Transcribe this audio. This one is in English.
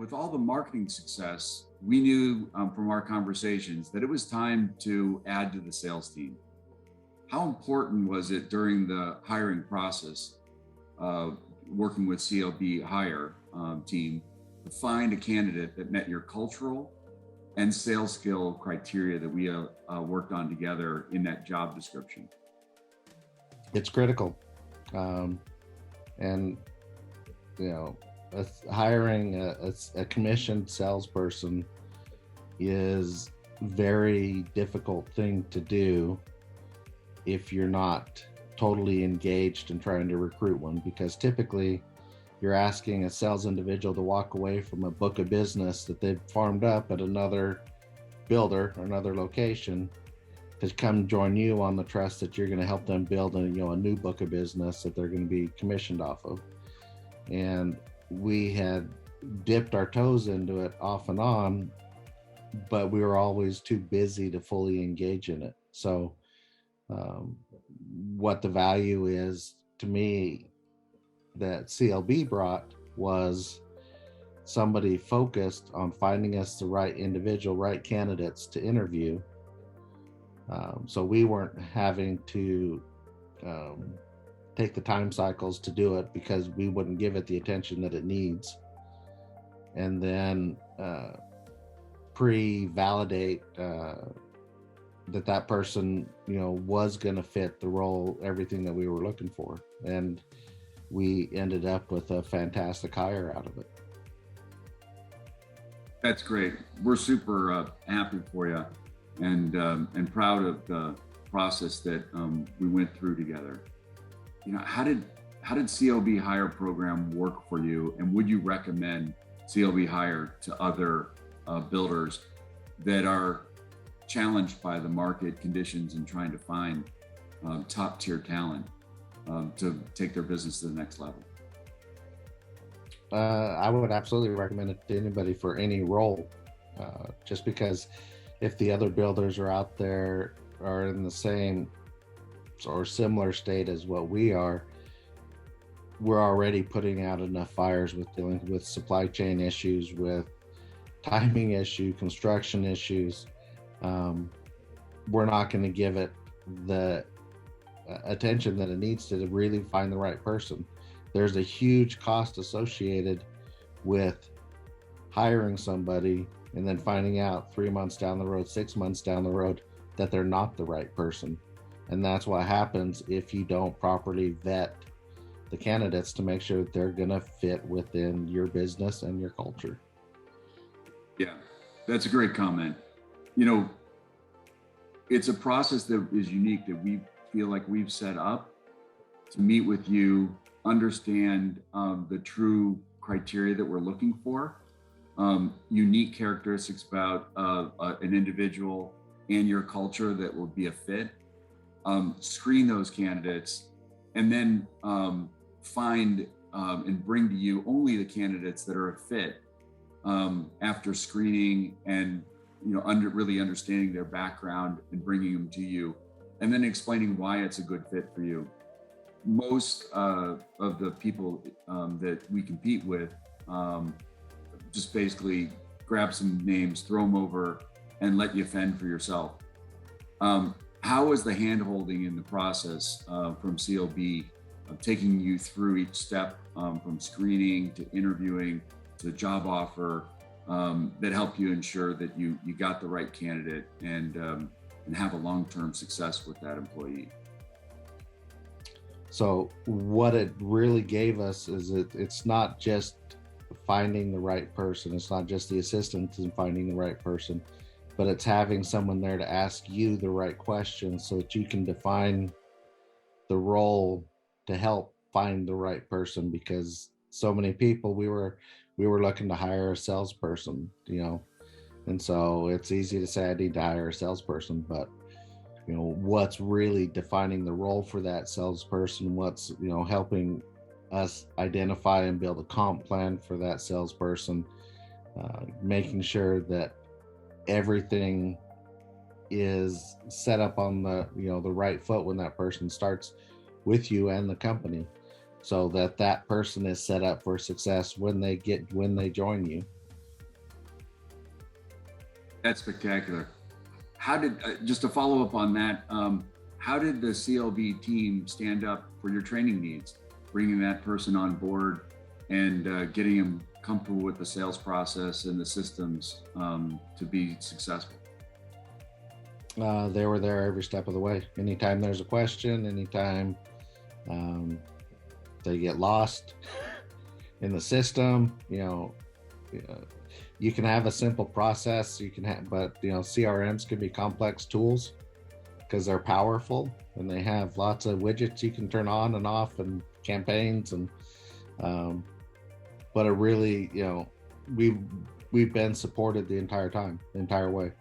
with all the marketing success, we knew from our conversations that it was time to add to the sales team. How important was it during the hiring process, working with CLB Hire team, to find a candidate that met your cultural and sales skill criteria that we worked on together in that job description? It's critical. And, hiring a commissioned salesperson is a very difficult thing to do if you're not totally engaged in trying to recruit one, because typically you're asking a sales individual to walk away from a book of business that they've farmed up at another builder or another location to come join you on the trust that you're going to help them build a new book of business that they're going to be commissioned off of. And we had dipped our toes into it off and on, but we were always too busy to fully engage in it. So what the value is to me that CLB brought was somebody focused on finding us the right individual, right candidates to interview. So we weren't having to take the time cycles to do it because we wouldn't give it the attention that it needs. And then pre-validate that person, was going to fit the role, everything that we were looking for. And we ended up with a fantastic hire out of it. That's great. We're super happy for you and proud of the process that we went through together. How did CLB Hire program work for you, and would you recommend CLB Hire to other builders that are challenged by the market conditions and trying to find top tier talent to take their business to the next level? I would absolutely recommend it to anybody for any role, just because if the other builders are out there are in the same or similar state as what we are, we're already putting out enough fires with dealing with supply chain issues, with timing issue, construction issues. We're not going to give it the attention that it needs to really find the right person. There's a huge cost associated with hiring somebody and then finding out 3 months down the road, 6 months down the road, that they're not the right person. And that's what happens if you don't properly vet the candidates to make sure that they're going to fit within your business and your culture. Yeah, that's a great comment. It's a process that is unique that we feel like we've set up to meet with you, understand the true criteria that we're looking for, unique characteristics about an individual and your culture that will be a fit, screen those candidates, and then find and bring to you only the candidates that are a fit after screening and really understanding their background and bringing them to you, and then explaining why it's a good fit for you. Most of the people that we compete with just basically grab some names, throw them over, and let you fend for yourself. How was the hand-holding in the process from CLB, taking you through each step from screening to interviewing to job offer, that helped you ensure that you got the right candidate and have a long-term success with that employee? So what it really gave us is it's not just finding the right person. It's not just the assistance in finding the right person, but it's having someone there to ask you the right questions so that you can define the role to help find the right person. Because so many people, we were looking to hire a salesperson, and so it's easy to say I need to hire a salesperson, but what's really defining the role for that salesperson, what's helping us identify and build a comp plan for that salesperson, making sure that everything is set up on the the right foot when that person starts with you and the company, so that person is set up for success when they join you. That's spectacular. How did, just to follow up on that, how did the CLB team stand up for your training needs, bringing that person on board and getting them comfortable with the sales process and the systems to be successful? They were there every step of the way. Anytime there's a question, anytime they get lost in the system, you can have a simple process, but CRMs can be complex tools because they're powerful and they have lots of widgets you can turn on and off and campaigns and but it really, we've been supported the entire way.